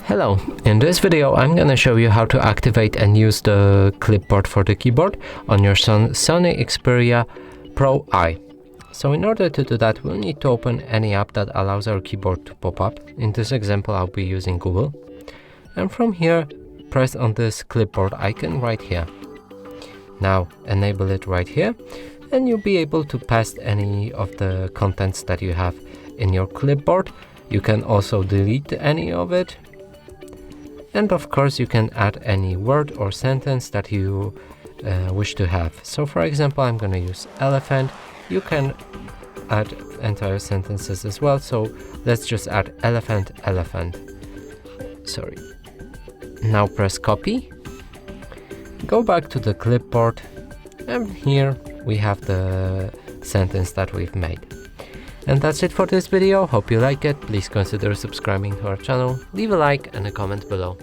Hello, in this video I'm gonna show you how to activate and use the clipboard for the keyboard on your SONY Xperia Pro-I. So in order to do that, we'll need to open any app that allows our keyboard to pop up. In this example, I'll be using Google. And from here, press on this clipboard icon right here. Now enable it right here, and you'll be able to paste any of the contents that you have in your clipboard. You can also delete any of it. And of course, you can add any word or sentence that you wish to have. So for example, I'm going to use elephant. You can add entire sentences as well. So let's just add elephant, elephant. Sorry. Now press copy. Go back to the clipboard. And here we have the sentence that we've made. And that's it for this video. Hope you like it. Please consider subscribing to our channel. Leave a like and a comment below.